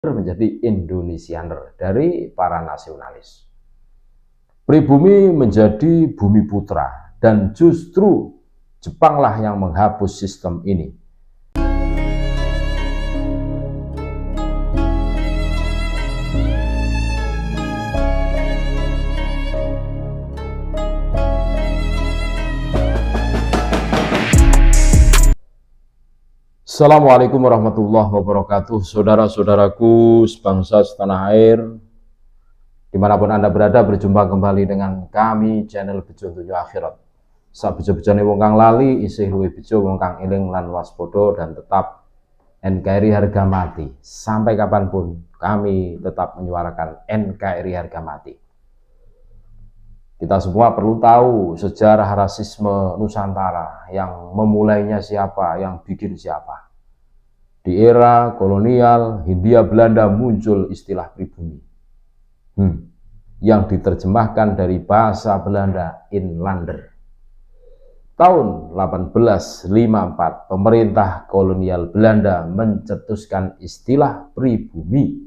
menjadi Indonesianer dari para nasionalis. Pribumi menjadi bumi putra dan justru Jepanglah yang menghapus sistem ini. Assalamualaikum warahmatullahi wabarakatuh, saudara-saudaraku sebangsa setanah air, dimanapun Anda berada. Berjumpa kembali dengan kami, channel Bejo Dunya Akhirat. Sak bejo-bejone wong kang lali, isih luwih bejo wong kang eling lan waspada, dan tetap NKRI harga mati. Sampai kapanpun kami tetap menyuarakan NKRI harga mati. Kita semua perlu tahu sejarah rasisme Nusantara, yang memulainya siapa, yang bikin siapa. Di era kolonial Hindia Belanda muncul istilah pribumi, yang diterjemahkan dari bahasa Belanda Inlander. Tahun 1854, pemerintah kolonial Belanda mencetuskan istilah pribumi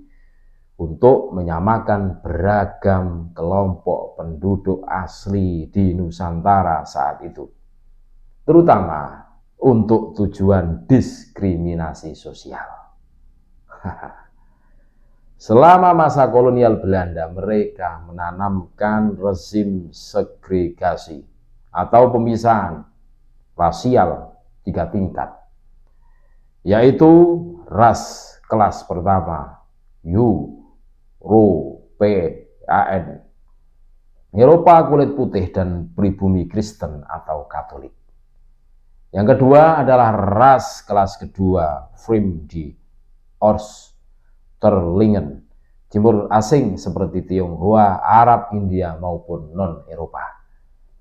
untuk menyamakan beragam kelompok penduduk asli di Nusantara saat itu, terutama untuk tujuan diskriminasi sosial. Selama masa kolonial Belanda, mereka menanamkan rezim segregasi atau pemisahan rasial 3 tingkat, yaitu ras kelas pertama European, Eropa kulit putih dan pribumi Kristen atau Katolik. Yang kedua adalah ras kelas kedua, Fremdi, Oosterlingen, timur asing seperti Tionghoa, Arab, India maupun non-Eropa.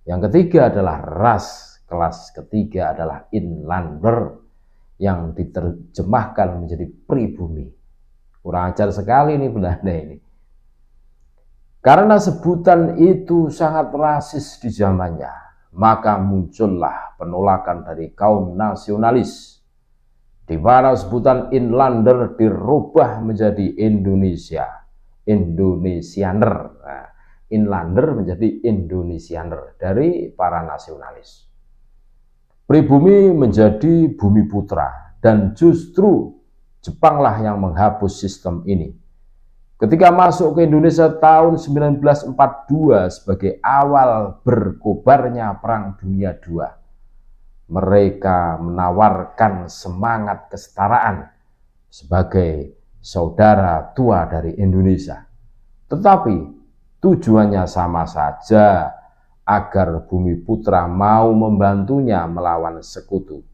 Yang ketiga adalah ras kelas ketiga adalah Inlander, yang diterjemahkan menjadi pribumi. Kurang ajar sekali ini Belanda ini. Karena sebutan itu sangat rasis di zamannya, maka muncullah penolakan dari kaum nasionalis, di mana sebutan Inlander dirubah menjadi Indonesianer. Nah, Inlander menjadi Indonesianer dari para nasionalis. Pribumi menjadi bumi putra dan justru Jepanglah yang menghapus sistem ini. Ketika masuk ke Indonesia tahun 1942 sebagai awal berkobarnya Perang Dunia II, mereka menawarkan semangat kesetaraan sebagai saudara tua dari Indonesia. Tetapi tujuannya sama saja, agar bumi putra mau membantunya melawan sekutu.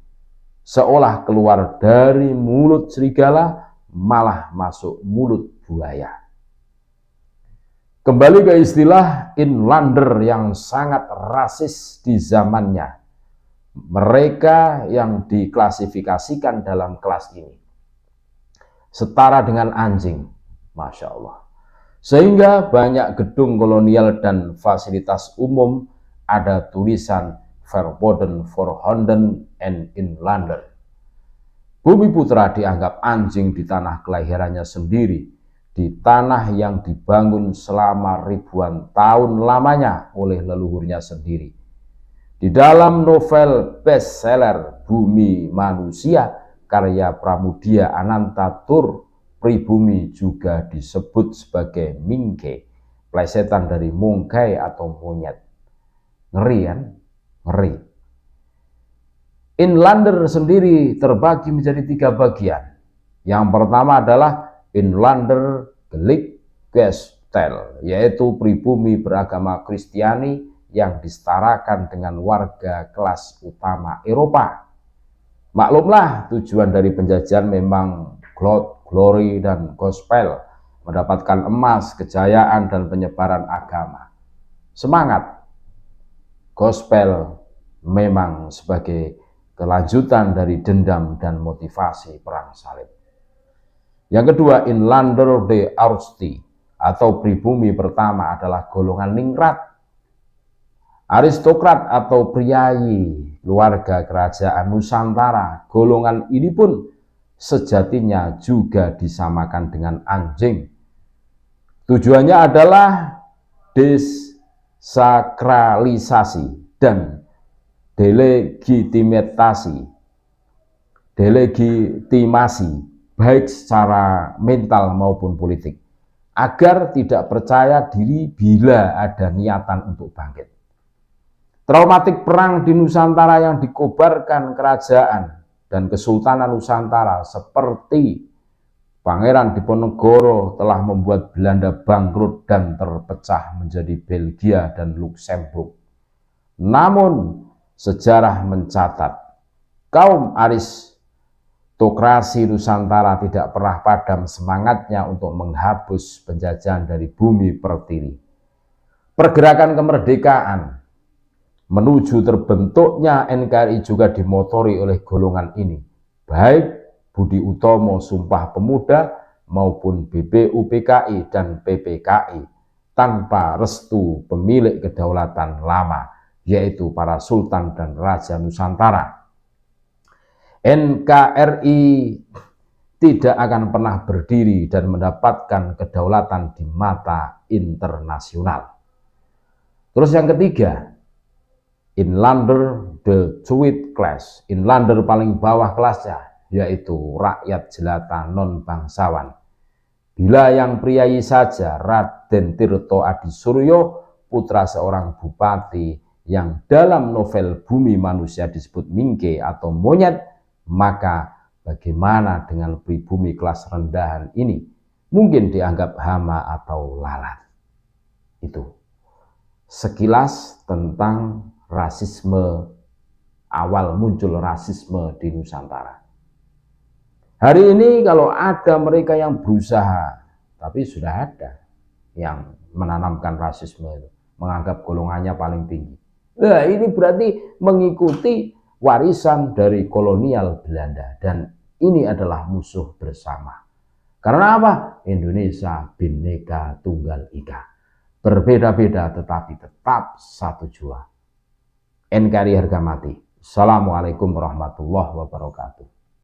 Seolah keluar dari mulut serigala, malah masuk mulut buaya. Kembali ke istilah Inlander yang sangat rasis di zamannya. Mereka yang diklasifikasikan dalam kelas ini setara dengan anjing, Masya Allah. Sehingga banyak gedung kolonial dan fasilitas umum ada tulisan Verboden Voorhonden en Inlander. Bumi putra dianggap anjing di tanah kelahirannya sendiri, di tanah yang dibangun selama ribuan tahun lamanya oleh leluhurnya sendiri. Di dalam novel bestseller Bumi Manusia karya Pramudia Anantatur, pribumi juga disebut sebagai mingke, plesetan dari mungkai atau monyet. Ngeri kan? Ngeri. Inlander sendiri terbagi menjadi 3 bagian. Yang pertama adalah Inlander Gelijkgestel, yaitu pribumi beragama Kristiani yang disetarakan dengan warga kelas utama Eropa. Maklumlah, tujuan dari penjajahan memang glory dan gospel, mendapatkan emas, kejayaan, dan penyebaran agama. Semangat gospel memang sebagai kelanjutan dari dendam dan motivasi perang salib. Yang kedua, Inlander de Aursti atau pribumi pertama adalah golongan ningrat, aristokrat atau priayi keluarga kerajaan Nusantara. Golongan ini pun sejatinya juga disamakan dengan anjing. Tujuannya adalah desakralisasi dan delegitimasi baik secara mental maupun politik, agar tidak percaya diri bila ada niatan untuk bangkit. Traumatik perang di Nusantara yang dikobarkan kerajaan dan Kesultanan Nusantara seperti Pangeran Diponegoro telah membuat Belanda bangkrut dan terpecah menjadi Belgia dan Luksemburg. Namun, sejarah mencatat kaum aristokrasi Nusantara tidak pernah padam semangatnya untuk menghapus penjajahan dari bumi pertiwi. Pergerakan kemerdekaan menuju terbentuknya NKRI juga dimotori oleh golongan ini, baik Budi Utomo Sumpah Pemuda maupun BPUPKI dan PPKI, tanpa restu pemilik kedaulatan lama, yaitu para Sultan dan Raja Nusantara. NKRI tidak akan pernah berdiri dan mendapatkan kedaulatan di mata internasional. Terus yang ketiga, Inlander the tweed class, Inlander paling bawah kelasnya, yaitu rakyat jelata non-bangsawan. Bila yang priayi saja Raden Tirto Adi Suryo, putra seorang bupati yang dalam novel Bumi Manusia disebut mingke atau monyet, maka bagaimana dengan pribumi kelas rendahan ini? Mungkin dianggap hama atau lalat. Itu sekilas tentang rasisme, awal muncul rasisme di Nusantara. Hari ini kalau ada mereka yang berusaha, tapi sudah ada yang menanamkan rasisme itu, menganggap golongannya paling tinggi. Nah, ini berarti mengikuti warisan dari kolonial Belanda, dan ini adalah musuh bersama. Karena apa? Indonesia Bhinneka Tunggal Ika. Berbeda-beda tetapi tetap satu jua. NKRI harga mati. Assalamualaikum warahmatullahi wabarakatuh.